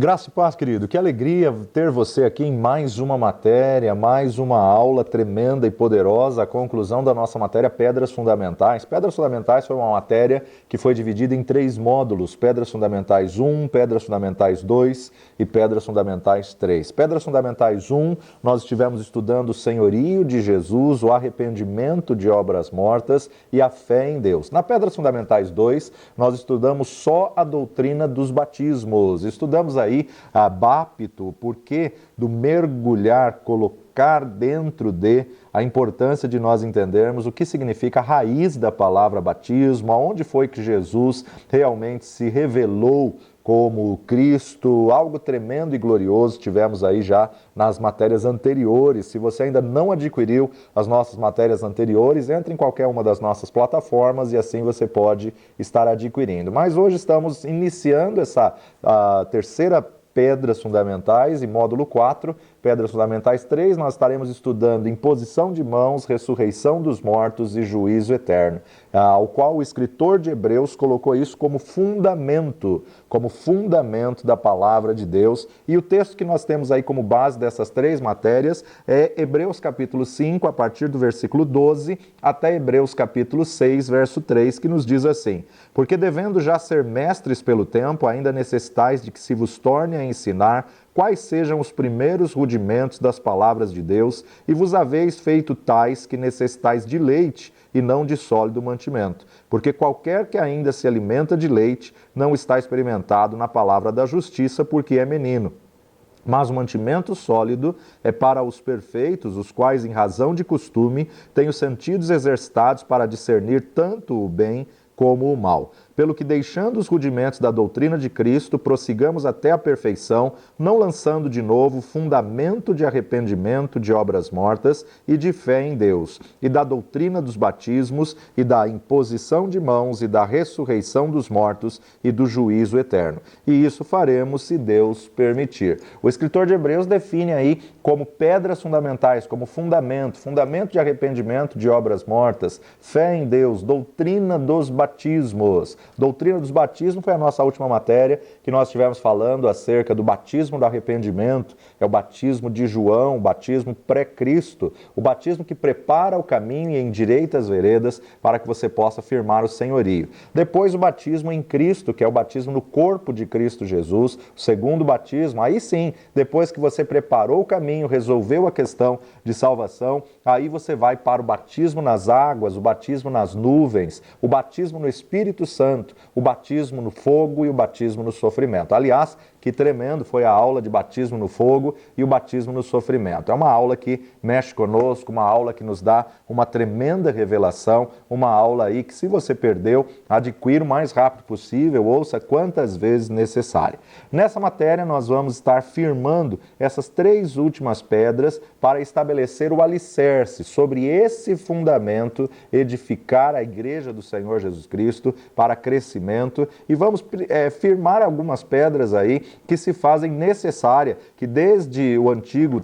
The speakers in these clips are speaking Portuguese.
Graça e paz, querido. Que alegria ter você aqui em mais uma matéria, mais uma aula tremenda e poderosa, a conclusão da nossa matéria Pedras Fundamentais. Pedras Fundamentais foi uma matéria que foi dividida em 3 módulos: Pedras Fundamentais 1, Pedras Fundamentais 2 e Pedras Fundamentais 3. Pedras Fundamentais 1, nós estivemos estudando o senhorio de Jesus, o arrependimento de obras mortas e a fé em Deus. Na Pedras Fundamentais 2, nós estudamos só a doutrina dos batismos. Estudamos aí a báptito, o porquê do mergulhar, colocar dentro de, a importância de nós entendermos o que significa a raiz da palavra batismo, aonde foi que Jesus realmente se revelou como Cristo, algo tremendo e glorioso tivemos aí já nas matérias anteriores. Se você ainda não adquiriu as nossas matérias anteriores, entre em qualquer uma das nossas plataformas e assim você pode estar adquirindo. Mas hoje estamos iniciando essa terceira Pedras Fundamentais, em módulo 4, Pedras Fundamentais 3, nós estaremos estudando imposição de mãos, ressurreição dos mortos e juízo eterno, ao qual o escritor de Hebreus colocou isso como fundamento da palavra de Deus. E o texto que nós temos aí como base dessas 3 matérias é Hebreus capítulo 5, a partir do versículo 12, até Hebreus capítulo 6, verso 3, que nos diz assim: porque devendo já ser mestres pelo tempo, ainda necessitais de que se vos torne a ensinar quais sejam os primeiros rudimentos das palavras de Deus, e vos haveis feito tais que necessitais de leite e não de sólido mantimento. Porque qualquer que ainda se alimenta de leite não está experimentado na palavra da justiça, porque é menino. Mas o mantimento sólido é para os perfeitos, os quais, em razão de costume, têm os sentidos exercitados para discernir tanto o bem como o mal. Pelo que, deixando os rudimentos da doutrina de Cristo, prossigamos até a perfeição, não lançando de novo fundamento de arrependimento de obras mortas e de fé em Deus, e da doutrina dos batismos, e da imposição de mãos, e da ressurreição dos mortos, e do juízo eterno. E isso faremos se Deus permitir. O escritor de Hebreus define aí como pedras fundamentais, como fundamento de arrependimento de obras mortas, fé em Deus, doutrina dos batismos. Doutrina dos batismos foi a nossa última matéria, que nós estivemos falando acerca do batismo do arrependimento, é o batismo de João, o batismo pré-Cristo, o batismo que prepara o caminho e endireita as veredas para que você possa firmar o senhorio. Depois o batismo em Cristo, que é o batismo no corpo de Cristo Jesus, o segundo batismo, aí sim, depois que você preparou o caminho, resolveu a questão de salvação, aí você vai para o batismo nas águas, o batismo nas nuvens, o batismo no Espírito Santo, o batismo no fogo e o batismo no sofrimento. Aliás, que tremendo foi a aula de batismo no fogo e o batismo no sofrimento. É uma aula que mexe conosco, uma aula que nos dá uma tremenda revelação, uma aula aí que, se você perdeu, adquira o mais rápido possível, ouça quantas vezes necessário. Nessa matéria, nós vamos estar firmando essas 3 últimas pedras para estabelecer o alicerce sobre esse fundamento, edificar a igreja do Senhor Jesus Cristo para crescimento, e vamos firmar algumas pedras aí que se fazem necessária, que desde o antigo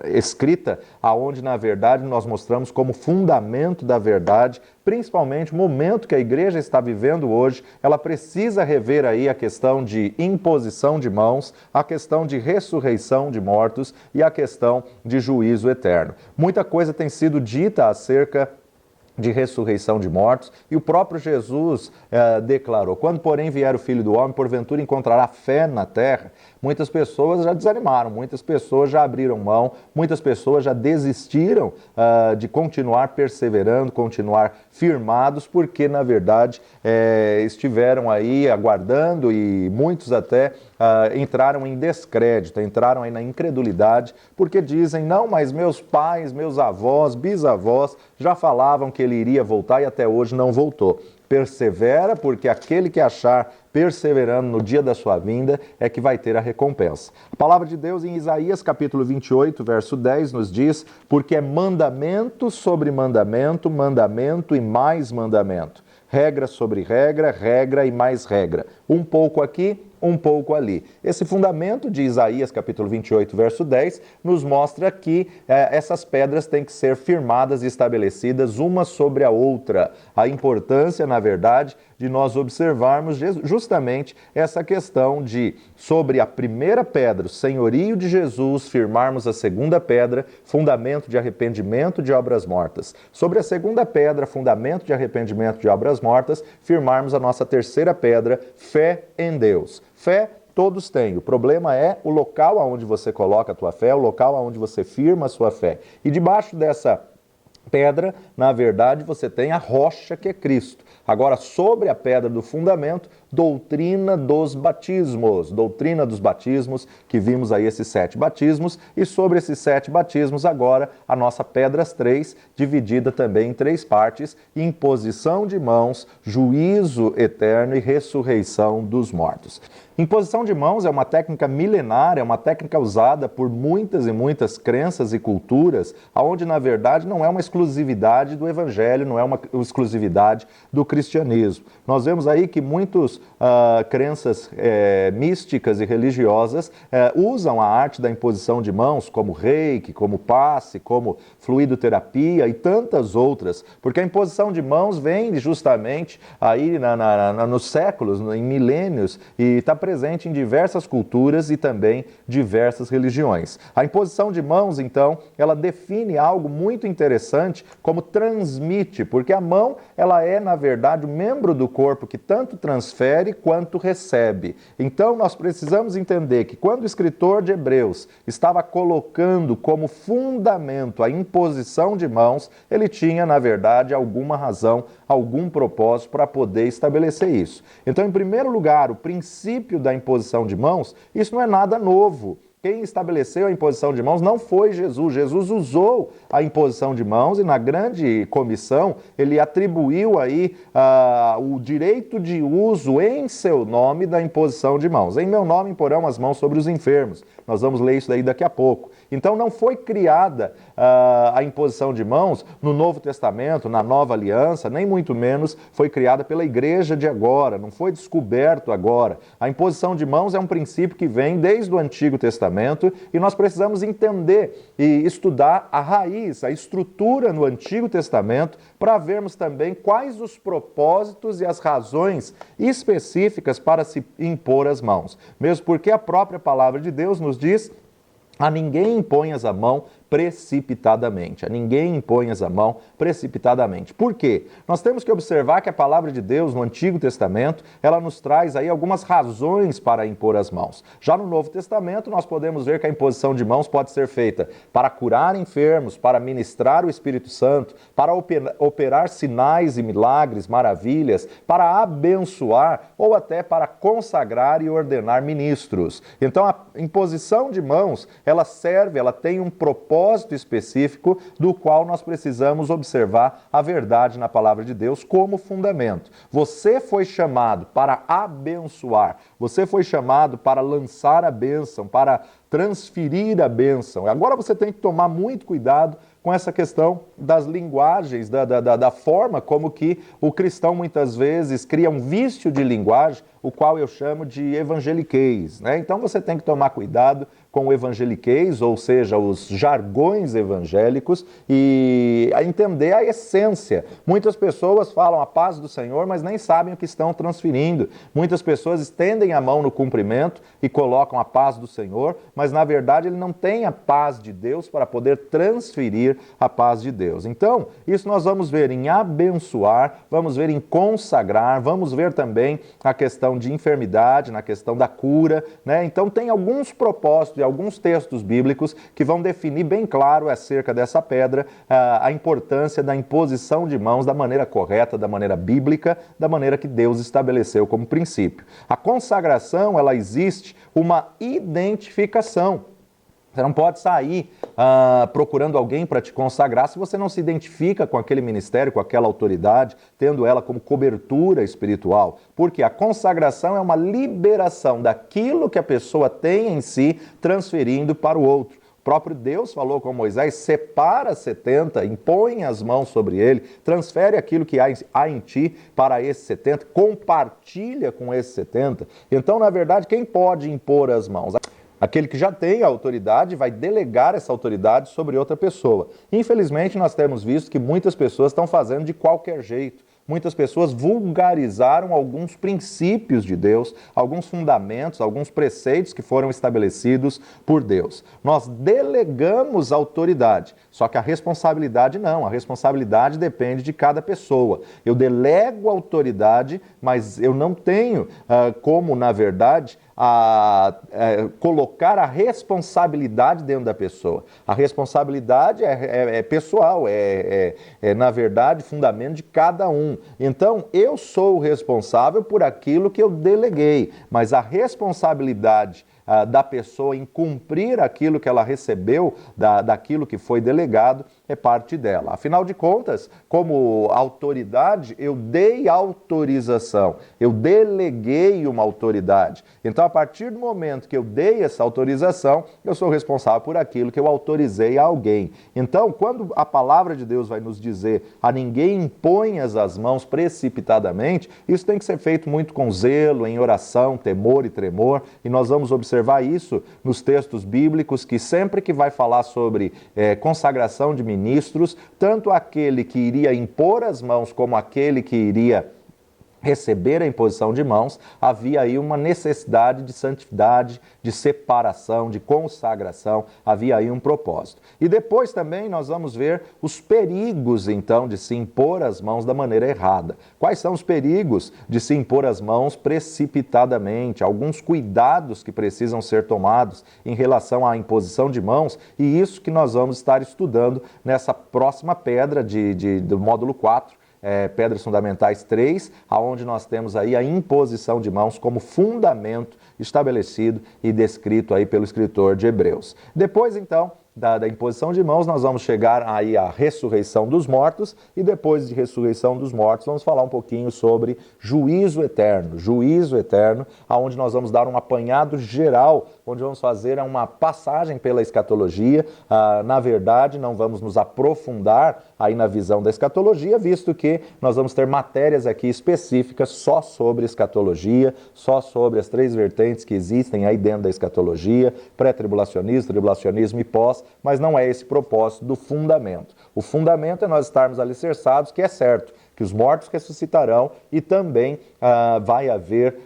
escrita, aonde na verdade nós mostramos como fundamento da verdade, principalmente o momento que a igreja está vivendo hoje, ela precisa rever aí a questão de imposição de mãos, a questão de ressurreição de mortos e a questão de juízo eterno. Muita coisa tem sido dita acerca de ressurreição de mortos, e o próprio Jesus declarou: quando porém vier o Filho do Homem, porventura encontrará fé na terra? Muitas pessoas já desanimaram, muitas pessoas já abriram mão, muitas pessoas já desistiram de continuar perseverando, continuar firmados, porque na verdade estiveram aí aguardando, e muitos até entraram em descrédito, entraram aí na incredulidade, porque dizem: não, mas meus pais, meus avós, bisavós já falavam que ele iria voltar e até hoje não voltou. Persevera, porque aquele que achar perseverando no dia da sua vinda é que vai ter a recompensa. A palavra de Deus em Isaías capítulo 28, verso 10 nos diz: porque é mandamento sobre mandamento, mandamento e mais mandamento. Regra sobre regra, regra e mais regra. Um pouco aqui, um pouco ali. Esse fundamento de Isaías, capítulo 28, verso 10, nos mostra que essas pedras têm que ser firmadas e estabelecidas uma sobre a outra. A importância, na verdade, de nós observarmos justamente essa questão de, sobre a primeira pedra, o senhorio de Jesus, firmarmos a segunda pedra, fundamento de arrependimento de obras mortas. Sobre a segunda pedra, fundamento de arrependimento de obras mortas, firmarmos a nossa terceira pedra, fé em Deus. Fé todos têm. O problema é o local aonde você coloca a tua fé, o local aonde você firma a sua fé. E debaixo dessa pedra, na verdade, você tem a rocha que é Cristo. Agora, sobre a pedra do fundamento, doutrina dos batismos. Doutrina dos batismos, que vimos aí esses 7 batismos. E sobre esses 7 batismos, agora, a nossa pedras 3, dividida também em 3 partes. Imposição de mãos, juízo eterno e ressurreição dos mortos. Imposição de mãos é uma técnica milenária, é uma técnica usada por muitas e muitas crenças e culturas, onde, na verdade, não é uma exclusividade do Evangelho, não é uma exclusividade do cristianismo. Nós vemos aí que muitas crenças místicas e religiosas usam a arte da imposição de mãos, como reiki, como passe, como fluidoterapia e tantas outras, porque a imposição de mãos vem justamente aí nos séculos, em milênios, e está presente em diversas culturas e também diversas religiões. A imposição de mãos, então, ela define algo muito interessante como transmite, porque a mão, ela é, na verdade, o membro do corpo que tanto transfere quanto recebe. Então, nós precisamos entender que quando o escritor de Hebreus estava colocando como fundamento a imposição de mãos, ele tinha, na verdade, alguma razão, algum propósito para poder estabelecer isso. Então, em primeiro lugar, o princípio da imposição de mãos, isso não é nada novo. Quem estabeleceu a imposição de mãos não foi Jesus. Jesus usou a imposição de mãos e na grande comissão ele atribuiu aí o direito de uso em seu nome da imposição de mãos. Em meu nome imporão as mãos sobre os enfermos. Nós vamos ler isso daí daqui a pouco. Então não foi criada a imposição de mãos no Novo Testamento, na Nova Aliança, nem muito menos foi criada pela igreja de agora, não foi descoberto agora. A imposição de mãos é um princípio que vem desde o Antigo Testamento e nós precisamos entender e estudar a raiz, a estrutura no Antigo Testamento para vermos também quais os propósitos e as razões específicas para se impor as mãos. Mesmo porque a própria palavra de Deus nos diz: a ninguém imponhas a mão precipitadamente. A ninguém imponhas a mão precipitadamente. Por quê? Nós temos que observar que a palavra de Deus no Antigo Testamento, ela nos traz aí algumas razões para impor as mãos. Já no Novo Testamento, nós podemos ver que a imposição de mãos pode ser feita para curar enfermos, para ministrar o Espírito Santo, para operar sinais e milagres, maravilhas, para abençoar ou até para consagrar e ordenar ministros. Então, a imposição de mãos, ela serve, ela tem um propósito específico do qual nós precisamos observar a verdade na palavra de Deus como fundamento. Você foi chamado para abençoar, você foi chamado para lançar a bênção, para transferir a bênção. Agora você tem que tomar muito cuidado com essa questão das linguagens, da forma como que o cristão muitas vezes cria um vício de linguagem, o qual eu chamo de evangeliquez, né? Então você tem que tomar cuidado com o evangeliquez, ou seja, os jargões evangélicos, e entender a essência. Muitas pessoas falam a paz do Senhor, mas nem sabem o que estão transferindo. Muitas pessoas estendem a mão no cumprimento e colocam a paz do Senhor, mas na verdade ele não tem a paz de Deus para poder transferir a paz de Deus. Então, isso nós vamos ver em abençoar, vamos ver em consagrar, vamos ver também a questão de enfermidade, na questão da cura, né? Então tem alguns propósitos e alguns textos bíblicos que vão definir bem claro acerca dessa pedra, a importância da imposição de mãos da maneira correta, da maneira bíblica, da maneira que Deus estabeleceu como princípio. A consagração, ela existe uma identificação. Você não pode sair procurando alguém para te consagrar se você não se identifica com aquele ministério, com aquela autoridade, tendo ela como cobertura espiritual. Porque a consagração é uma liberação daquilo que a pessoa tem em si, transferindo para o outro. O próprio Deus falou com Moisés: separa 70, impõe as mãos sobre ele, transfere aquilo que há em ti para esses 70, compartilha com esses 70. Então, na verdade, quem pode impor as mãos? Aquele que já tem a autoridade vai delegar essa autoridade sobre outra pessoa. Infelizmente, nós temos visto que muitas pessoas estão fazendo de qualquer jeito. muitas pessoas vulgarizaram alguns princípios de Deus, alguns fundamentos, alguns preceitos que foram estabelecidos por Deus. Nós delegamos autoridade, só que a responsabilidade não, a responsabilidade depende de cada pessoa. Eu delego autoridade, mas eu não tenho como, na verdade, colocar a responsabilidade dentro da pessoa. A responsabilidade é pessoal, na verdade, fundamento de cada um. Então, eu sou o responsável por aquilo que eu deleguei, mas a responsabilidade da pessoa em cumprir aquilo que ela recebeu, daquilo que foi delegado, é parte dela. Afinal de contas, como autoridade, eu dei autorização, eu deleguei uma autoridade. Então, a partir do momento que eu dei essa autorização, eu sou responsável por aquilo que eu autorizei a alguém. Então, quando a palavra de Deus vai nos dizer a ninguém imponhas as mãos precipitadamente, isso tem que ser feito muito com zelo, em oração, temor e tremor, e nós vamos observar isso nos textos bíblicos, que sempre que vai falar sobre consagração de ministros, tanto aquele que iria impor as mãos como aquele que iria receber a imposição de mãos, havia aí uma necessidade de santidade, de separação, de consagração, havia aí um propósito. E depois também nós vamos ver os perigos, então, de se impor as mãos da maneira errada. Quais são os perigos de se impor as mãos precipitadamente? Alguns cuidados que precisam ser tomados em relação à imposição de mãos, e isso que nós vamos estar estudando nessa próxima pedra do módulo 4, Pedras Fundamentais 3, aonde nós temos aí a imposição de mãos como fundamento estabelecido e descrito aí pelo escritor de Hebreus. Depois, então, da imposição de mãos, nós vamos chegar aí à ressurreição dos mortos, e depois de ressurreição dos mortos, vamos falar um pouquinho sobre juízo eterno, aonde nós vamos dar um apanhado geral, onde vamos fazer uma passagem pela escatologia. Na verdade, não vamos nos aprofundar aí na visão da escatologia, visto que nós vamos ter matérias aqui específicas só sobre escatologia, só sobre as 3 vertentes que existem aí dentro da escatologia, pré-tribulacionismo, tribulacionismo e pós, mas não é esse propósito do fundamento. O fundamento é nós estarmos alicerçados, que é certo, que os mortos ressuscitarão e também vai haver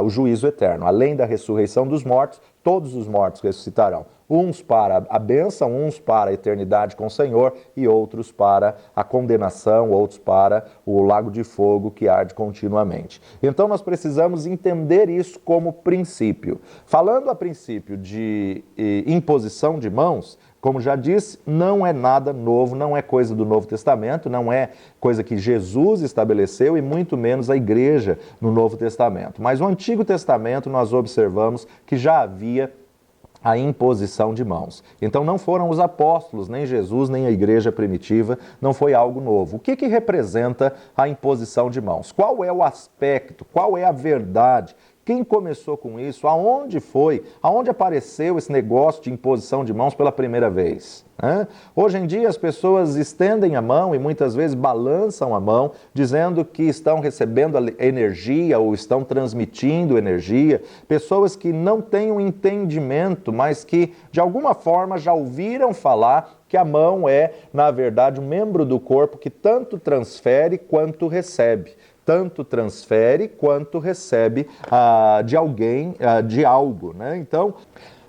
o juízo eterno. Além da ressurreição dos mortos, todos os mortos ressuscitarão. Uns para a bênção, uns para a eternidade com o Senhor e outros para a condenação, outros para o lago de fogo que arde continuamente. Então nós precisamos entender isso como princípio. Falando a princípio de imposição de mãos, como já disse, não é nada novo, não é coisa do Novo Testamento, não é coisa que Jesus estabeleceu e muito menos a igreja no Novo Testamento. Mas no Antigo Testamento nós observamos que já havia a imposição de mãos. Então não foram os apóstolos, nem Jesus, nem a igreja primitiva, não foi algo novo. O que representa a imposição de mãos? Qual é o aspecto? Qual é a verdade? Quem começou com isso? Aonde foi? Aonde apareceu esse negócio de imposição de mãos pela primeira vez? Hoje em dia as pessoas estendem a mão e muitas vezes balançam a mão, dizendo que estão recebendo energia ou estão transmitindo energia. Pessoas que não têm um entendimento, mas que de alguma forma já ouviram falar que a mão é, na verdade, um membro do corpo que tanto transfere quanto recebe. Tanto transfere quanto recebe de alguém, de algo, né? Então,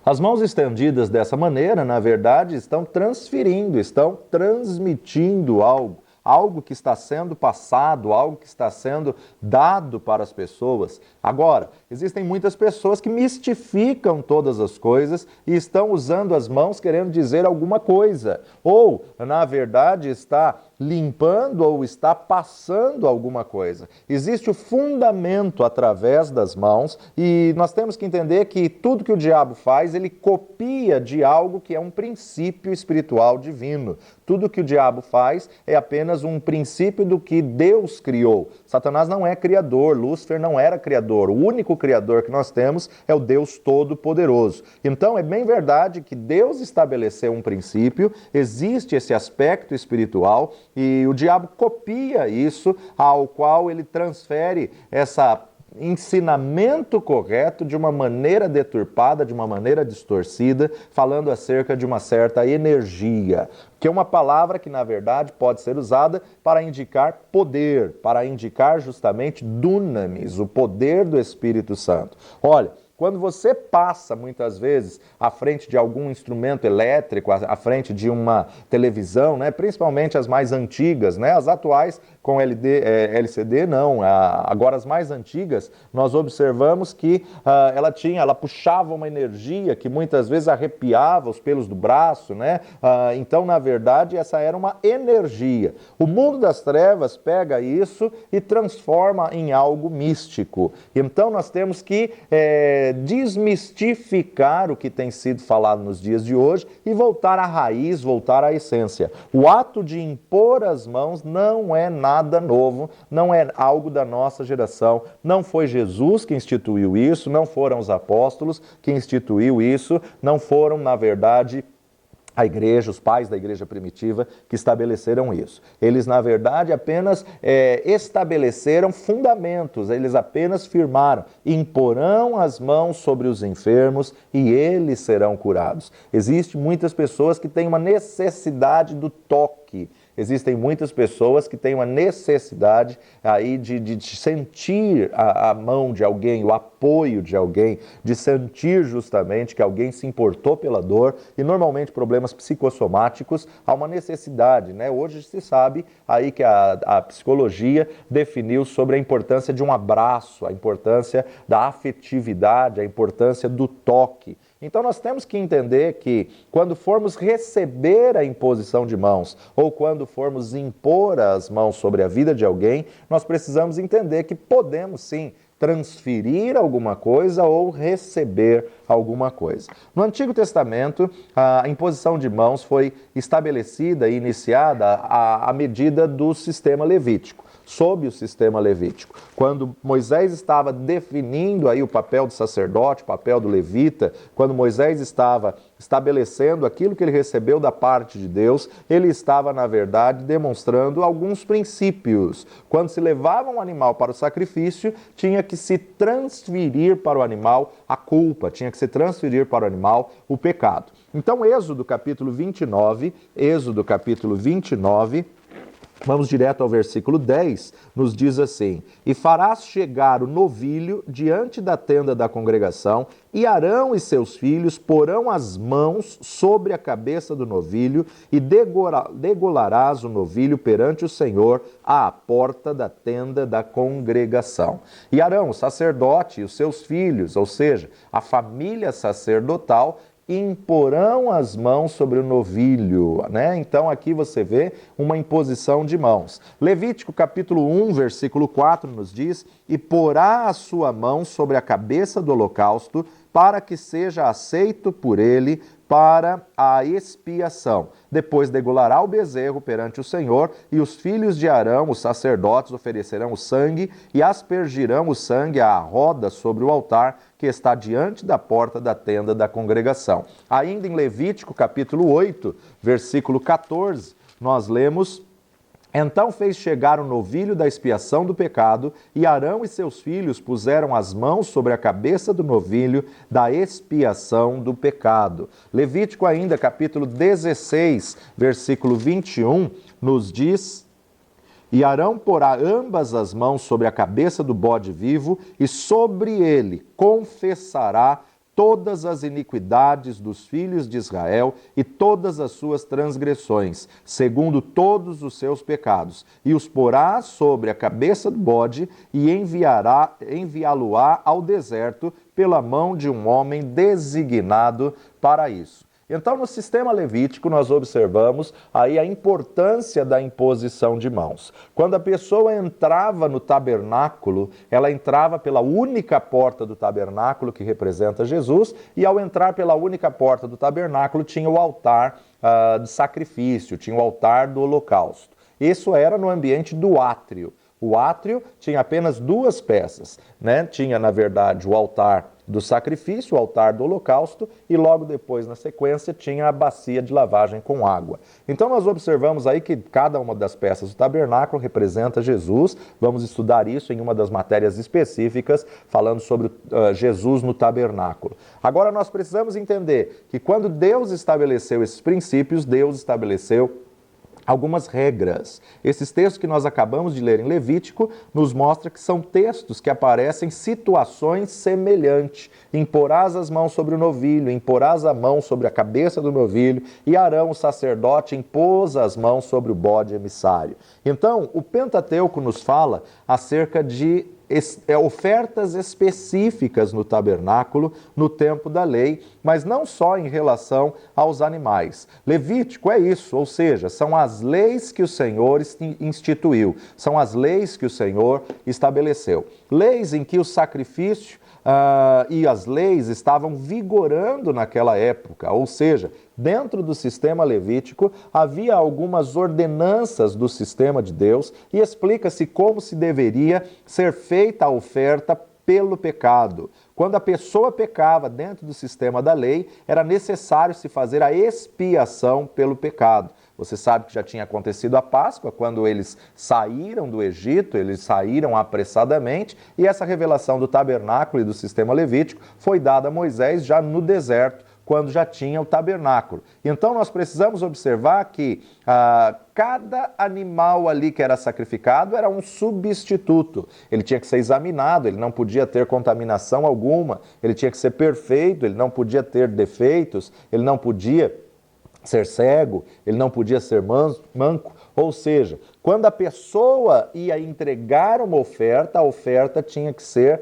as mãos estendidas dessa maneira, na verdade, estão transferindo, estão transmitindo algo. Algo que está sendo passado, algo que está sendo dado para as pessoas. Agora, existem muitas pessoas que mistificam todas as coisas e estão usando as mãos querendo dizer alguma coisa. Ou, na verdade, está limpando ou está passando alguma coisa. Existe o fundamento através das mãos e nós temos que entender que tudo que o diabo faz, ele copia de algo que é um princípio espiritual divino. Tudo que o diabo faz é apenas um princípio do que Deus criou. Satanás não é criador, Lúcifer não era criador. O único criador que nós temos é o Deus Todo-Poderoso. Então é bem verdade que Deus estabeleceu um princípio, existe esse aspecto espiritual e o diabo copia isso, ao qual ele transfere essa ensinamento correto de uma maneira deturpada, de uma maneira distorcida, falando acerca de uma certa energia, que é uma palavra que, na verdade, pode ser usada para indicar poder, para indicar justamente dunamis, o poder do Espírito Santo. Olha, quando você passa, muitas vezes, à frente de algum instrumento elétrico, à frente de uma televisão, né, principalmente as mais antigas, né, as atuais com LCD não, agora as mais antigas, nós observamos que ela puxava uma energia que muitas vezes arrepiava os pelos do braço, né? Então, na verdade, essa era uma energia. O mundo das trevas pega isso e transforma em algo místico. Então, nós temos que desmistificar o que tem sido falado nos dias de hoje e voltar à raiz, voltar à essência. O ato de impor as mãos não é nada novo, não é algo da nossa geração, não foi Jesus que instituiu isso, não foram os apóstolos que instituiu isso, não foram, na verdade, a igreja, os pais da igreja primitiva que estabeleceram isso. Eles, na verdade, apenas estabeleceram fundamentos, eles apenas firmaram, imporão as mãos sobre os enfermos e eles serão curados. Existem muitas pessoas que têm uma necessidade do toque. Existem muitas pessoas que têm uma necessidade aí de sentir a mão de alguém, o apoio de alguém, de sentir justamente que alguém se importou pela dor e normalmente problemas psicossomáticos há uma necessidade, né? Hoje se sabe aí que a psicologia definiu sobre a importância de um abraço, a importância da afetividade, a importância do toque. Então nós temos que entender que quando formos receber a imposição de mãos ou quando formos impor as mãos sobre a vida de alguém, nós precisamos entender que podemos sim transferir alguma coisa ou receber alguma coisa. No Antigo Testamento, a imposição de mãos foi estabelecida e iniciada à medida do sistema levítico. Sob o sistema levítico. Quando Moisés estava definindo aí o papel do sacerdote, o papel do levita, quando Moisés estava estabelecendo aquilo que ele recebeu da parte de Deus, ele estava, na verdade, demonstrando alguns princípios. Quando se levava um animal para o sacrifício, tinha que se transferir para o animal a culpa, tinha que se transferir para o animal o pecado. Então, Êxodo capítulo 29, vamos direto ao versículo 10, nos diz assim: E farás chegar o novilho diante da tenda da congregação, e Arão e seus filhos porão as mãos sobre a cabeça do novilho, e degolarás o novilho perante o Senhor à porta da tenda da congregação. E Arão, o sacerdote, e os seus filhos, ou seja, a família sacerdotal, imporão as mãos sobre o novilho, né? Então aqui você vê uma imposição de mãos. Levítico capítulo 1, versículo 4 nos diz: E porá a sua mão sobre a cabeça do holocausto, para que seja aceito por ele para a expiação. Depois degolará o bezerro perante o Senhor, e os filhos de Arão, os sacerdotes, oferecerão o sangue e aspergirão o sangue à roda sobre o altar que está diante da porta da tenda da congregação. Ainda em Levítico, capítulo 8, versículo 14, nós lemos: Então fez chegar o novilho da expiação do pecado, e Arão e seus filhos puseram as mãos sobre a cabeça do novilho da expiação do pecado. Levítico ainda, capítulo 16, versículo 21, nos diz: E Arão porá ambas as mãos sobre a cabeça do bode vivo, e sobre ele confessará todas as iniquidades dos filhos de Israel e todas as suas transgressões, segundo todos os seus pecados, e os porá sobre a cabeça do bode e enviá-lo-á ao deserto pela mão de um homem designado para isso. Então, no sistema levítico, nós observamos aí a importância da imposição de mãos. Quando a pessoa entrava no tabernáculo, ela entrava pela única porta do tabernáculo, que representa Jesus, e ao entrar pela única porta do tabernáculo, tinha o altar de sacrifício, tinha o altar do holocausto. Isso era no ambiente do átrio. O átrio tinha apenas duas peças, né? Tinha, na verdade, o altar do sacrifício, o altar do holocausto, e logo depois, na sequência, tinha a bacia de lavagem com água. Então nós observamos aí que cada uma das peças do tabernáculo representa Jesus. Vamos estudar isso em uma das matérias específicas, falando sobre Jesus no tabernáculo. Agora nós precisamos entender que quando Deus estabeleceu esses princípios, Deus estabeleceu algumas regras. Esses textos que nós acabamos de ler em Levítico nos mostra que são textos que aparecem em situações semelhantes. Imporás as mãos sobre o novilho, imporás a mão sobre a cabeça do novilho, e Arão, o sacerdote, impôs as mãos sobre o bode emissário. Então, o Pentateuco nos fala acerca de ofertas específicas no tabernáculo, no tempo da lei, mas não só em relação aos animais. Levítico é isso, ou seja, são as leis que o Senhor instituiu, são as leis que o Senhor estabeleceu. Leis em que o sacrifício e as leis estavam vigorando naquela época, ou seja, dentro do sistema levítico havia algumas ordenanças do sistema de Deus e explica-se como se deveria ser feita a oferta pelo pecado. Quando a pessoa pecava dentro do sistema da lei, era necessário se fazer a expiação pelo pecado. Você sabe que já tinha acontecido a Páscoa, quando eles saíram do Egito, eles saíram apressadamente, e essa revelação do tabernáculo e do sistema levítico foi dada a Moisés já no deserto, quando já tinha o tabernáculo. Então nós precisamos observar que cada animal ali que era sacrificado era um substituto. Ele tinha que ser examinado, ele não podia ter contaminação alguma, ele tinha que ser perfeito, ele não podia ter defeitos, ele não podia ser cego, ele não podia ser manco, ou seja, quando a pessoa ia entregar uma oferta, a oferta tinha que ser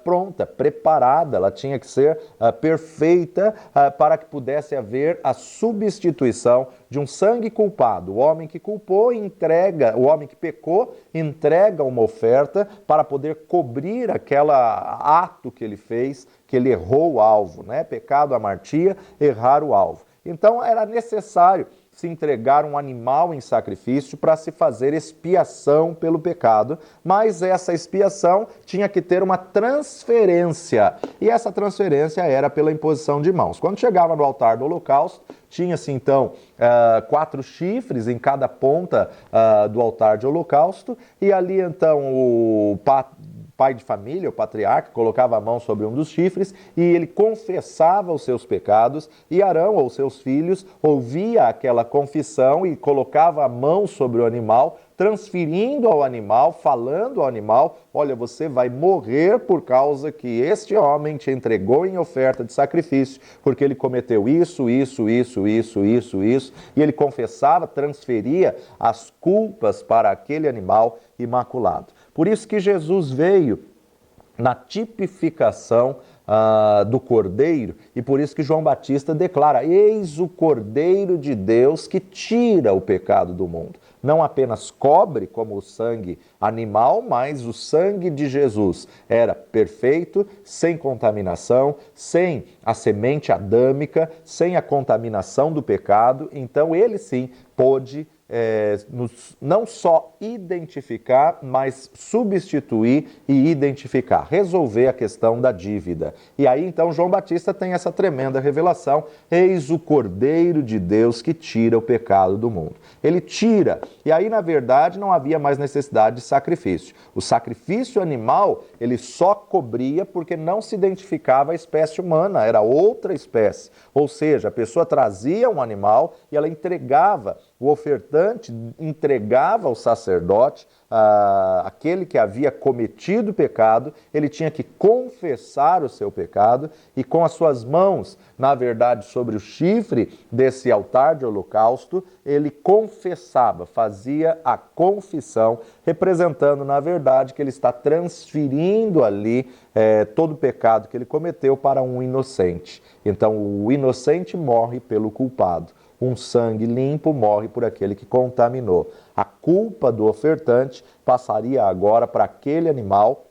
pronta, preparada, ela tinha que ser perfeita para que pudesse haver a substituição de um sangue culpado. O homem que culpou entrega, o homem que pecou entrega uma oferta para poder cobrir aquele ato que ele fez, que ele errou o alvo, né? Pecado, amartia, errar o alvo. Então era necessário se entregar um animal em sacrifício para se fazer expiação pelo pecado, mas essa expiação tinha que ter uma transferência, e essa transferência era pela imposição de mãos. Quando chegava no altar do holocausto, tinha-se então 4 chifres em cada ponta do altar de holocausto, e ali então o pai de família, o patriarca, colocava a mão sobre um dos chifres e ele confessava os seus pecados, e Arão ou seus filhos ouvia aquela confissão e colocava a mão sobre o animal, transferindo ao animal, falando ao animal: olha, você vai morrer por causa que este homem te entregou em oferta de sacrifício, porque ele cometeu isso, e ele confessava, transferia as culpas para aquele animal imaculado. Por isso que Jesus veio na tipificação do Cordeiro, e por isso que João Batista declara: eis o Cordeiro de Deus que tira o pecado do mundo. Não apenas cobre como o sangue animal, mas o sangue de Jesus era perfeito, sem contaminação, sem a semente adâmica, sem a contaminação do pecado. Então ele sim pôde não só identificar, mas substituir e identificar, resolver a questão da dívida. E aí então João Batista tem essa tremenda revelação: eis o Cordeiro de Deus que tira o pecado do mundo. Ele tira, e aí na verdade não havia mais necessidade de sacrifício. O sacrifício animal, ele só cobria porque não se identificava a espécie humana, era outra espécie. Ou seja, a pessoa trazia um animal e ela entregava, o ofertante entregava ao sacerdote, aquele que havia cometido o pecado, ele tinha que confessar o seu pecado, e com as suas mãos, na verdade, sobre o chifre desse altar de holocausto, ele confessava, fazia a confissão, representando, na verdade, que ele está transferindo ali todo o pecado que ele cometeu para um inocente. Então, o inocente morre pelo culpado. Um sangue limpo morre por aquele que contaminou. A culpa do ofertante passaria agora para aquele animal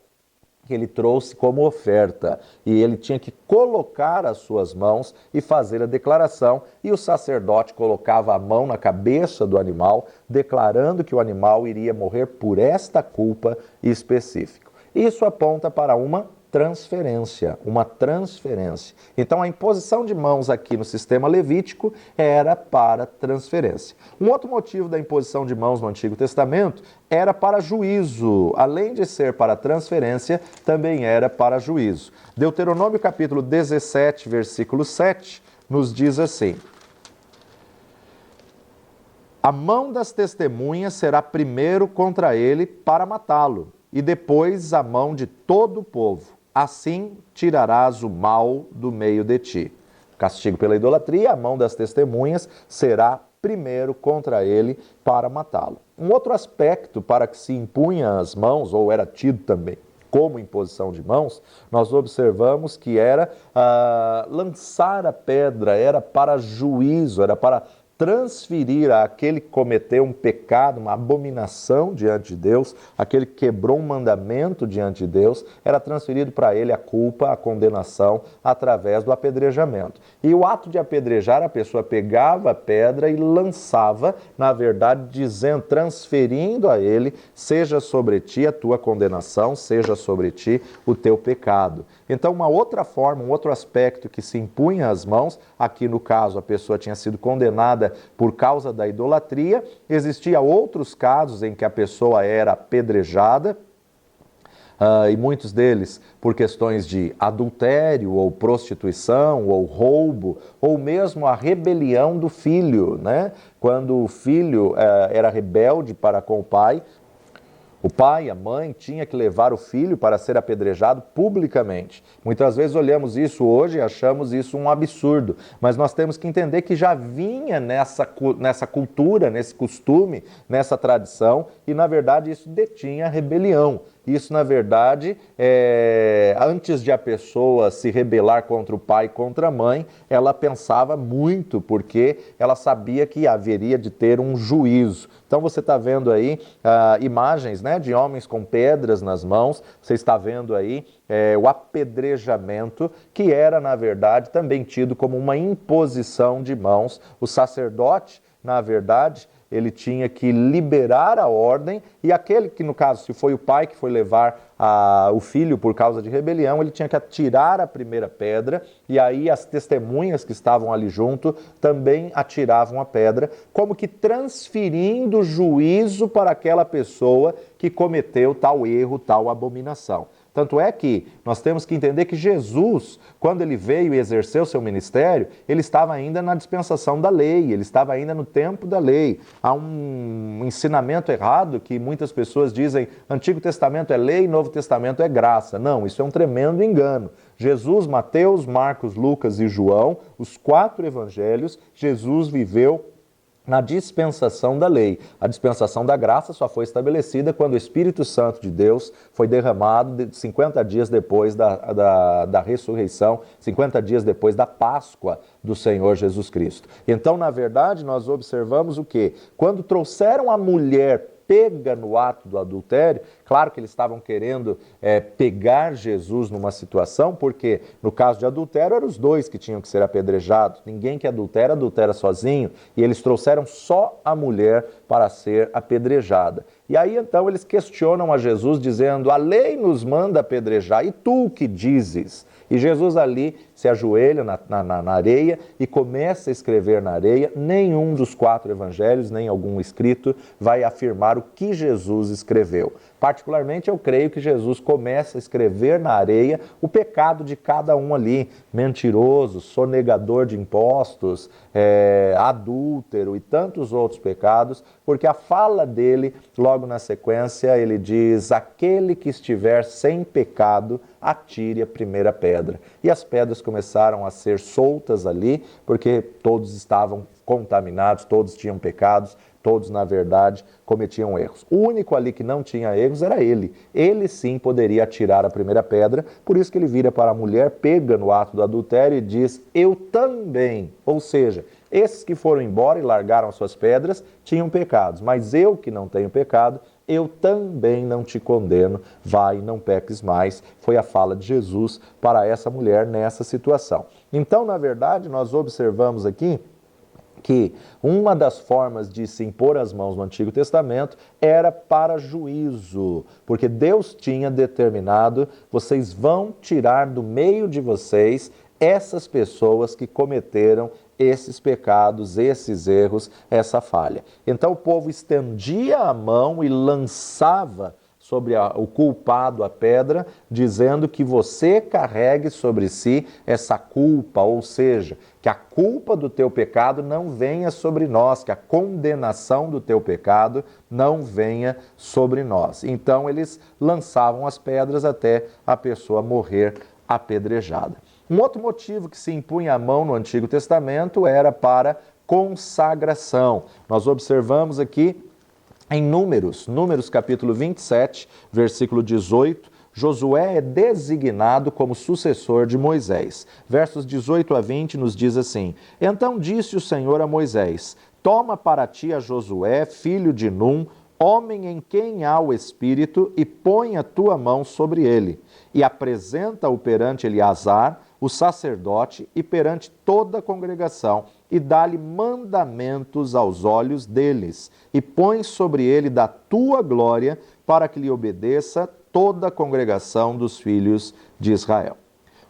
que ele trouxe como oferta, e ele tinha que colocar as suas mãos e fazer a declaração, e o sacerdote colocava a mão na cabeça do animal, declarando que o animal iria morrer por esta culpa específica. Isso aponta para uma transferência, uma transferência. Então a imposição de mãos aqui no sistema levítico era para transferência. Um outro motivo da imposição de mãos no Antigo Testamento era para juízo. Além de ser para transferência, também era para juízo. Deuteronômio capítulo 17, versículo 7, nos diz assim: a mão das testemunhas será primeiro contra ele para matá-lo, e depois a mão de todo o povo. Assim tirarás o mal do meio de ti. Castigo pela idolatria, a mão das testemunhas será primeiro contra ele para matá-lo. Um outro aspecto para que se impunha as mãos, ou era tido também como imposição de mãos, nós observamos que era lançar a pedra, era para juízo, era para transferir àquele que cometeu um pecado, uma abominação diante de Deus, aquele que quebrou um mandamento diante de Deus, era transferido para ele a culpa, a condenação, através do apedrejamento. E o ato de apedrejar, a pessoa pegava a pedra e lançava, na verdade, dizendo, transferindo a ele, seja sobre ti a tua condenação, seja sobre ti o teu pecado. Então, uma outra forma, um outro aspecto que se impunha às mãos, aqui no caso a pessoa tinha sido condenada por causa da idolatria, existia outros casos em que a pessoa era apedrejada, e muitos deles por questões de adultério, ou prostituição, ou roubo, ou mesmo a rebelião do filho, né? Quando o filho era rebelde para com o pai, o pai, a mãe, tinha que levar o filho para ser apedrejado publicamente. Muitas vezes olhamos isso hoje e achamos isso um absurdo, mas nós temos que entender que já vinha nessa cultura, nesse costume, nessa tradição, e na verdade isso detinha a rebelião. Isso, na verdade, antes de a pessoa se rebelar contra o pai e contra a mãe, ela pensava muito, porque ela sabia que haveria de ter um juízo. Então você está vendo aí imagens, né, de homens com pedras nas mãos, você está vendo aí o apedrejamento, que era, na verdade, também tido como uma imposição de mãos. O sacerdote, na verdade, ele tinha que liberar a ordem, e aquele que, no caso, se foi o pai que foi levar o filho por causa de rebelião, ele tinha que atirar a primeira pedra, e aí as testemunhas que estavam ali junto também atiravam a pedra, como que transferindo juízo para aquela pessoa que cometeu tal erro, tal abominação. Tanto é que nós temos que entender que Jesus, quando ele veio e exerceu seu ministério, ele estava ainda na dispensação da lei, ele estava ainda no tempo da lei. Há um ensinamento errado que muitas pessoas dizem: Antigo Testamento é lei, Novo Testamento é graça. Não, isso é um tremendo engano. Jesus, Mateus, Marcos, Lucas e João, os 4 evangelhos, Jesus viveu na dispensação da lei. A dispensação da graça só foi estabelecida quando o Espírito Santo de Deus foi derramado 50 dias depois da ressurreição, 50 dias depois da Páscoa do Senhor Jesus Cristo. Então, na verdade, nós observamos o quê? Quando trouxeram a mulher pega no ato do adultério, claro que eles estavam querendo pegar Jesus numa situação, porque no caso de adultério eram os dois que tinham que ser apedrejados, ninguém que adultera sozinho, e eles trouxeram só a mulher para ser apedrejada. E aí então eles questionam a Jesus dizendo: a lei nos manda apedrejar, e tu o que dizes? E Jesus ali se ajoelha na areia e começa a escrever na areia. Nenhum dos 4 evangelhos, nem algum escrito, vai afirmar o que Jesus escreveu. Particularmente, eu creio que Jesus começa a escrever na areia o pecado de cada um ali: mentiroso, sonegador de impostos, adúltero e tantos outros pecados, porque a fala dele, logo na sequência, ele diz: aquele que estiver sem pecado, atire a primeira pedra. E as pedras começaram a ser soltas ali, porque todos estavam contaminados, todos tinham pecados, todos, na verdade, cometiam erros. O único ali que não tinha erros era ele. Ele sim poderia atirar a primeira pedra, por isso que ele vira para a mulher, pega no ato do adultério e diz: eu também. Ou seja, esses que foram embora e largaram as suas pedras tinham pecados, mas eu que não tenho pecado, eu também não te condeno, vai, não peques mais. Foi a fala de Jesus para essa mulher nessa situação. Então, na verdade, nós observamos aqui que uma das formas de se impor as mãos no Antigo Testamento era para juízo, porque Deus tinha determinado: vocês vão tirar do meio de vocês essas pessoas que cometeram esses pecados, esses erros, essa falha. Então o povo estendia a mão e lançava sobre o culpado a pedra, dizendo que você carregue sobre si essa culpa, ou seja, que a culpa do teu pecado não venha sobre nós, que a condenação do teu pecado não venha sobre nós. Então eles lançavam as pedras até a pessoa morrer apedrejada. Um outro motivo que se impunha a mão no Antigo Testamento era para consagração. Nós observamos aqui em Números capítulo 27, versículo 18, Josué é designado como sucessor de Moisés. Versos 18 a 20 nos diz assim: Então disse o Senhor a Moisés: Toma para ti a Josué, filho de Num, homem em quem há o Espírito, e põe a tua mão sobre ele, e apresenta-o perante Eleazar, o sacerdote, e perante toda a congregação, e dá-lhe mandamentos aos olhos deles, e põe sobre ele da tua glória, para que lhe obedeça toda a congregação dos filhos de Israel.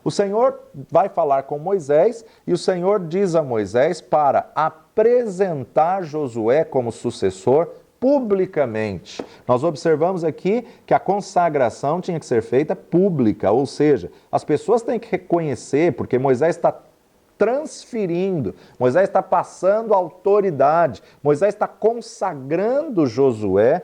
O Senhor vai falar com Moisés, e o Senhor diz a Moisés para apresentar Josué como sucessor publicamente. Nós observamos aqui que a consagração tinha que ser feita pública, ou seja, as pessoas têm que reconhecer, porque Moisés está transferindo, Moisés está passando autoridade, Moisés está consagrando Josué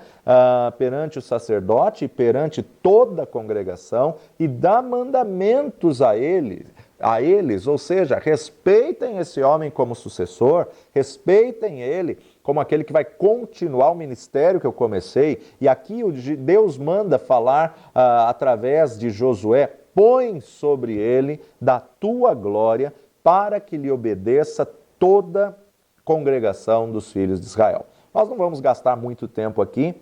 perante o sacerdote e perante toda a congregação, e dá mandamentos a eles, ou seja, respeitem esse homem como sucessor, respeitem ele como aquele que vai continuar o ministério que eu comecei. E aqui Deus manda falar através de Josué: põe sobre ele da tua glória, para que lhe obedeça toda a congregação dos filhos de Israel. Nós não vamos gastar muito tempo aqui,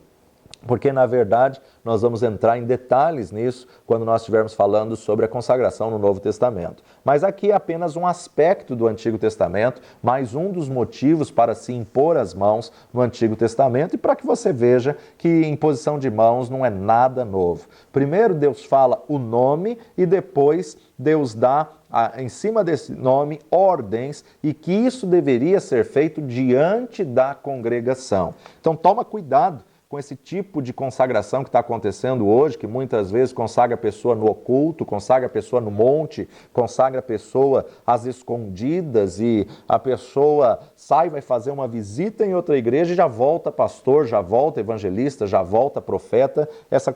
porque, na verdade, nós vamos entrar em detalhes nisso quando nós estivermos falando sobre a consagração no Novo Testamento. Mas aqui é apenas um aspecto do Antigo Testamento, mais um dos motivos para se impor as mãos no Antigo Testamento, e para que você veja que imposição de mãos não é nada novo. Primeiro Deus fala o nome e depois Deus dá, em cima desse nome, ordens, e que isso deveria ser feito diante da congregação. Então toma cuidado com esse tipo de consagração que está acontecendo hoje, que muitas vezes consagra a pessoa no oculto, consagra a pessoa no monte, consagra a pessoa às escondidas, e a pessoa sai, vai fazer uma visita em outra igreja e já volta pastor, já volta evangelista, já volta profeta.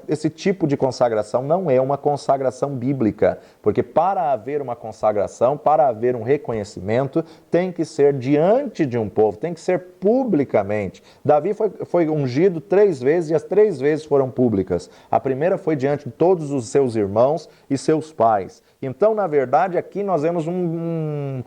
Esse tipo de consagração não é uma consagração bíblica, porque para haver uma consagração, para haver um reconhecimento, tem que ser diante de um povo, tem que ser publicamente. Davi foi ungido 3 vezes, e as 3 vezes foram públicas. A primeira foi diante de todos os seus irmãos e seus pais. Então, na verdade, aqui nós vemos um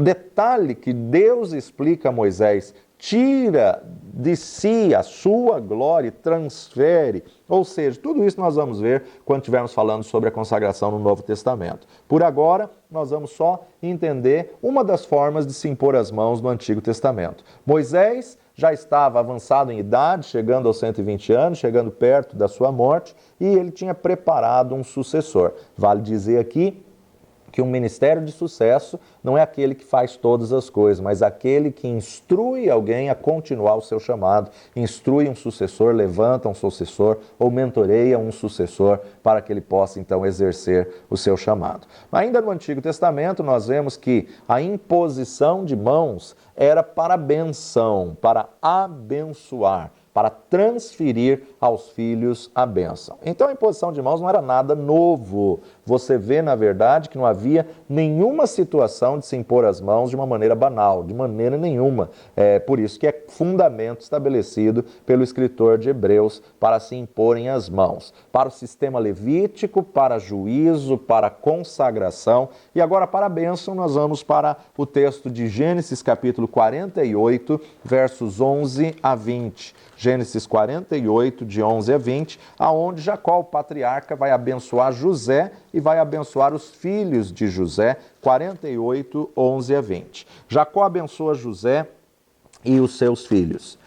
detalhe que Deus explica a Moisés: tira de si a sua glória e transfere. Ou seja, tudo isso nós vamos ver quando estivermos falando sobre a consagração no Novo Testamento. Por agora, nós vamos só entender uma das formas de se impor as mãos no Antigo Testamento. Moisés já estava avançado em idade, chegando aos 120 anos, chegando perto da sua morte, e ele tinha preparado um sucessor. Vale dizer aqui que um ministério de sucesso não é aquele que faz todas as coisas, mas aquele que instrui alguém a continuar o seu chamado, instrui um sucessor, levanta um sucessor ou mentoreia um sucessor para que ele possa então exercer o seu chamado. Ainda no Antigo Testamento nós vemos que a imposição de mãos era para benção, para abençoar, para transferir aos filhos a bênção. Então a imposição de mãos não era nada novo. Você vê, na verdade, que não havia nenhuma situação de se impor as mãos de uma maneira banal, de maneira nenhuma. É por isso que é fundamento estabelecido pelo escritor de Hebreus para se imporem as mãos. Para o sistema levítico, para juízo, para consagração. E agora, para a bênção, nós vamos para o texto de Gênesis capítulo 48, versos 11 a 20. Gênesis 48, de 11 a 20, aonde Jacó, o patriarca, vai abençoar José e vai abençoar os filhos de José, 48, 11 a 20. Jacó abençoa José e os seus filhos.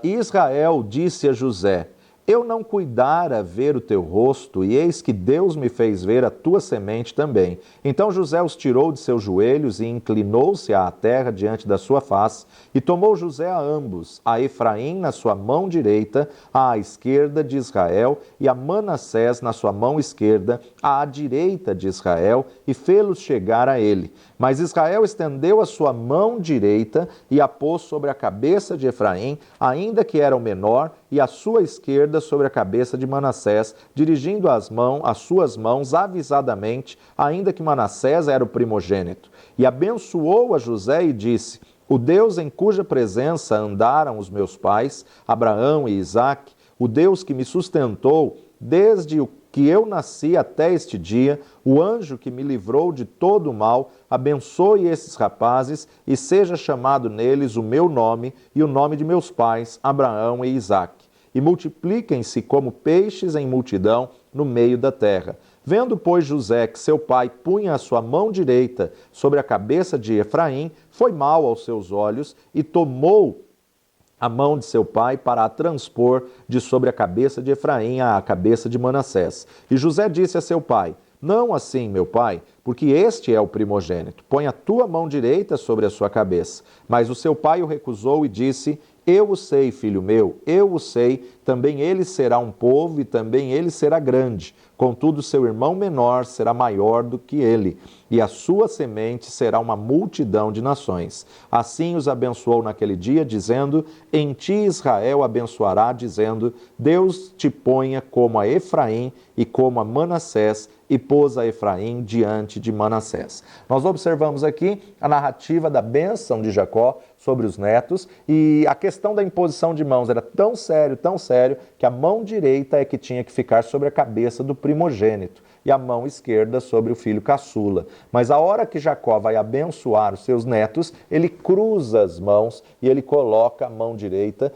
Israel disse a José: eu não cuidara ver o teu rosto, e eis que Deus me fez ver a tua semente também. Então José os tirou de seus joelhos e inclinou-se à terra diante da sua face, e tomou José a ambos, a Efraim na sua mão direita, à esquerda de Israel, e a Manassés na sua mão esquerda, à direita de Israel, e fê-los chegar a ele. Mas Israel estendeu a sua mão direita e a pôs sobre a cabeça de Efraim, ainda que era o menor, e a sua esquerda sobre a cabeça de Manassés, dirigindo as suas mãos avisadamente, ainda que Manassés era o primogênito. E abençoou a José e disse: o Deus em cuja presença andaram os meus pais, Abraão e Isaque, o Deus que me sustentou desde o que eu nasci até este dia, o anjo que me livrou de todo o mal, abençoe esses rapazes e seja chamado neles o meu nome e o nome de meus pais, Abraão e Isaque. E multipliquem-se como peixes em multidão no meio da terra. Vendo, pois, José que seu pai punha a sua mão direita sobre a cabeça de Efraim, foi mal aos seus olhos e tomou a mão de seu pai para a transpor de sobre a cabeça de Efraim à cabeça de Manassés. E José disse a seu pai: não assim, meu pai, porque este é o primogênito. Põe a tua mão direita sobre a sua cabeça. Mas o seu pai o recusou e disse: eu o sei, filho meu, eu o sei, também ele será um povo e também ele será grande. Contudo, seu irmão menor será maior do que ele, e a sua semente será uma multidão de nações. Assim os abençoou naquele dia, dizendo: em ti Israel abençoará, dizendo: Deus te ponha como a Efraim e como a Manassés, e pôs a Efraim diante de Manassés. Nós observamos aqui a narrativa da bênção de Jacó sobre os netos, e a questão da imposição de mãos era tão sério, que a mão direita é que tinha que ficar sobre a cabeça do primogênito e a mão esquerda sobre o filho caçula. Mas a hora que Jacó vai abençoar os seus netos, ele cruza as mãos e ele coloca a mão direita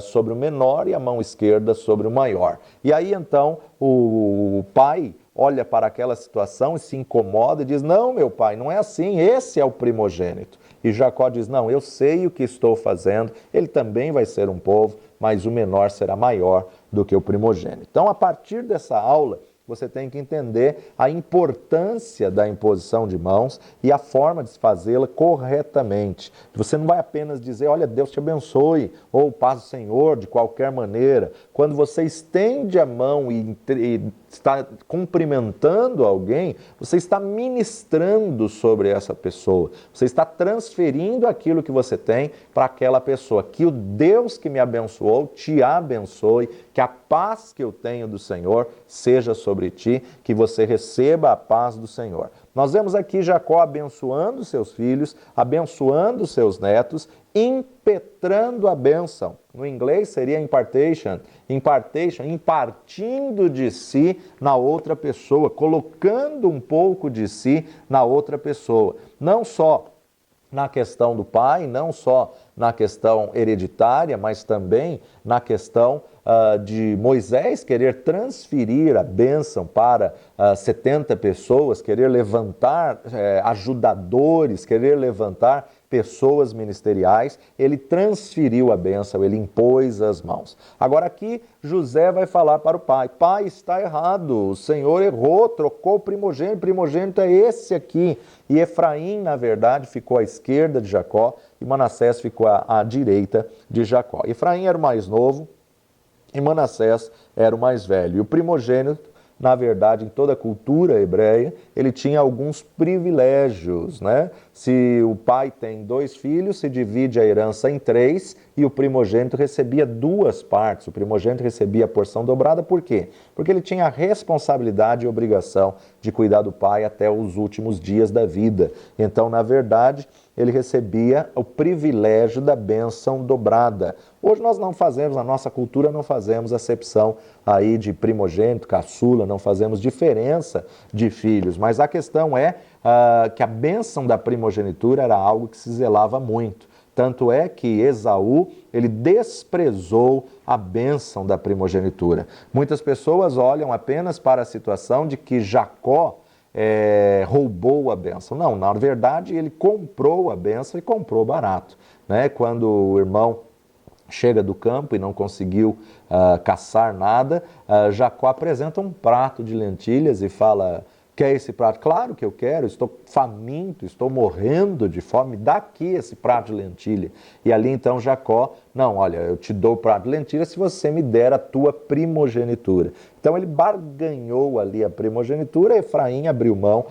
sobre o menor e a mão esquerda sobre o maior. E aí então o pai olha para aquela situação e se incomoda e diz: não, meu pai, não é assim, esse é o primogênito. E Jacó diz: não, eu sei o que estou fazendo, ele também vai ser um povo, mas o menor será maior do que o primogênito. Então, a partir dessa aula, você tem que entender a importância da imposição de mãos e a forma de fazê-la corretamente. Você não vai apenas dizer: olha, Deus te abençoe, ou paz do Senhor, de qualquer maneira. Quando você estende a mão e está cumprimentando alguém, você está ministrando sobre essa pessoa. Você está transferindo aquilo que você tem para aquela pessoa. Que o Deus que me abençoou te abençoe, que a paz que eu tenho do Senhor seja sobre ti, que você receba a paz do Senhor. Nós vemos aqui Jacó abençoando seus filhos, abençoando seus netos, impetrando a bênção. No inglês seria impartation, impartindo de si na outra pessoa, colocando um pouco de si na outra pessoa. Não só na questão do pai, não só na questão hereditária, mas também na questão de Moisés querer transferir a bênção para 70 pessoas, querer levantar ajudadores, querer levantar pessoas ministeriais. Ele transferiu a bênção, ele impôs as mãos. Agora aqui José vai falar para o pai: pai, está errado, o Senhor errou, trocou o primogênito é esse aqui. E Efraim, na verdade, ficou à esquerda de Jacó e Manassés ficou à direita de Jacó. Efraim era o mais novo e Manassés era o mais velho. E o primogênito, na verdade, em toda a cultura hebreia, ele tinha alguns privilégios, né? Se o pai tem 2 filhos, se divide a herança em 3 e o primogênito recebia 2 partes. O primogênito recebia a porção dobrada, por quê? Porque ele tinha a responsabilidade e obrigação de cuidar do pai até os últimos dias da vida. Então, na verdade, ele recebia o privilégio da bênção dobrada. Hoje nós não fazemos, na nossa cultura não fazemos acepção aí de primogênito, caçula, não fazemos diferença de filhos, mas a questão é que a bênção da primogenitura era algo que se zelava muito. Tanto é que Esaú, ele desprezou a bênção da primogenitura. Muitas pessoas olham apenas para a situação de que Jacó roubou a bênção. Não, na verdade ele comprou a bênção e comprou barato, né? Quando o irmão chega do campo e não conseguiu caçar nada, Jacó apresenta um prato de lentilhas e fala: quer esse prato? Claro que eu quero, estou faminto, estou morrendo de fome, dá aqui esse prato de lentilha. E ali então Jacó: não, olha, eu te dou o prato de lentilha se você me der a tua primogenitura. Então ele barganhou ali a primogenitura, Efraim abriu mão,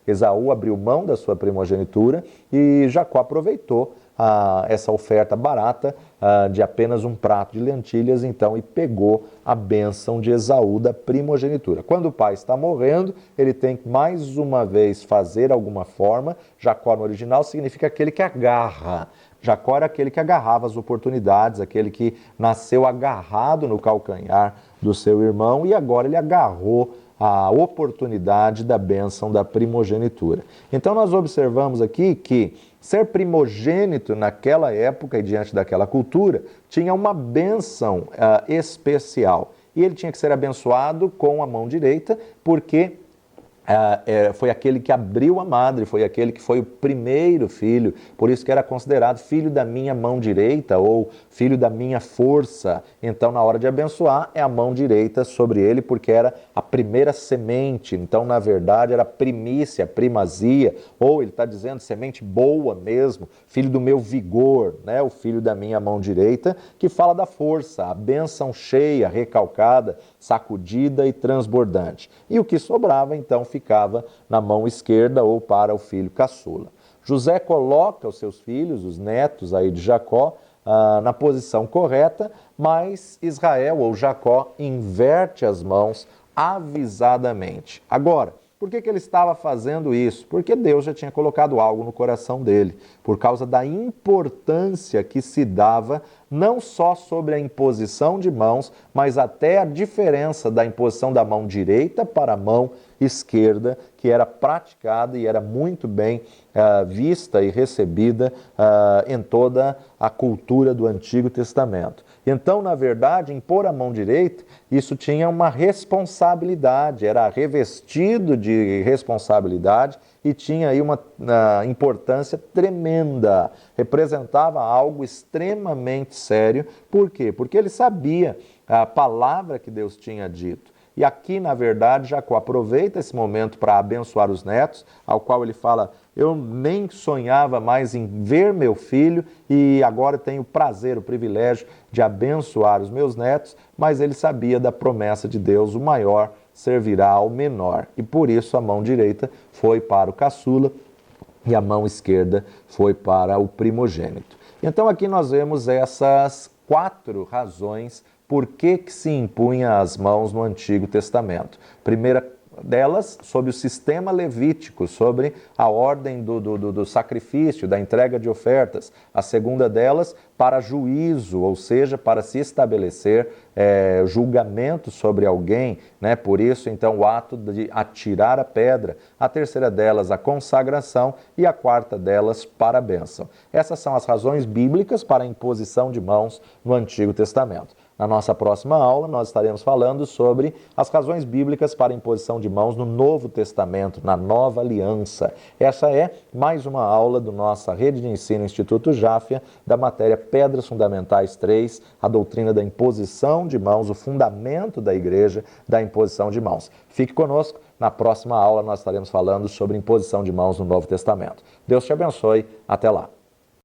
Esaú abriu mão da sua primogenitura e Jacó aproveitou essa oferta barata de apenas um prato de lentilhas, então, e pegou a bênção de Esaú da primogenitura. Quando o pai está morrendo, ele tem que mais uma vez fazer alguma forma. Jacó no original significa aquele que agarra. Jacó era aquele que agarrava as oportunidades, aquele que nasceu agarrado no calcanhar do seu irmão e agora ele agarrou a oportunidade da bênção da primogenitura. Então nós observamos aqui que ser primogênito naquela época e diante daquela cultura tinha uma bênção especial. E ele tinha que ser abençoado com a mão direita, porque foi aquele que abriu a madre, foi aquele que foi o primeiro filho, por isso que era considerado filho da minha mão direita ou filho da minha força. Então, na hora de abençoar, é a mão direita sobre ele, porque era a primeira semente. Então, na verdade, era primícia, primazia, ou ele está dizendo semente boa mesmo, filho do meu vigor, né? O filho da minha mão direita, que fala da força, a bênção cheia, recalcada, sacudida e transbordante. E o que sobrava, então, ficava na mão esquerda ou para o filho caçula. José coloca os seus filhos, os netos aí de Jacó, na posição correta, mas Israel ou Jacó inverte as mãos avisadamente. Agora, por que ele estava fazendo isso? Porque Deus já tinha colocado algo no coração dele, por causa da importância que se dava não só sobre a imposição de mãos, mas até a diferença da imposição da mão direita para a mão esquerda, que era praticada e era muito bem vista e recebida em toda a cultura do Antigo Testamento. Então, na verdade, impor a mão direita, isso tinha uma responsabilidade, era revestido de responsabilidade e tinha aí uma importância tremenda, representava algo extremamente sério. Por quê? Porque ele sabia a palavra que Deus tinha dito. E aqui, na verdade, Jacó aproveita esse momento para abençoar os netos, ao qual ele fala: eu nem sonhava mais em ver meu filho e agora tenho o prazer, o privilégio de abençoar os meus netos, mas ele sabia da promessa de Deus: o maior servirá ao menor. E por isso a mão direita foi para o caçula e a mão esquerda foi para o primogênito. Então aqui nós vemos essas 4 razões por que se impunha as mãos no Antigo Testamento. Primeira delas, sobre o sistema levítico, sobre a ordem do sacrifício, da entrega de ofertas. A segunda delas, para juízo, ou seja, para se estabelecer julgamento sobre alguém, né? Por isso, então, o ato de atirar a pedra. A terceira delas, a consagração, e a quarta delas, para a bênção. Essas são as razões bíblicas para a imposição de mãos no Antigo Testamento. Na nossa próxima aula, nós estaremos falando sobre as razões bíblicas para a imposição de mãos no Novo Testamento, na Nova Aliança. Essa é mais uma aula do nossa Rede de Ensino Instituto Jáfia, da matéria Pedras Fundamentais 3, a doutrina da imposição de mãos, o fundamento da igreja da imposição de mãos. Fique conosco, na próxima aula nós estaremos falando sobre imposição de mãos no Novo Testamento. Deus te abençoe, até lá.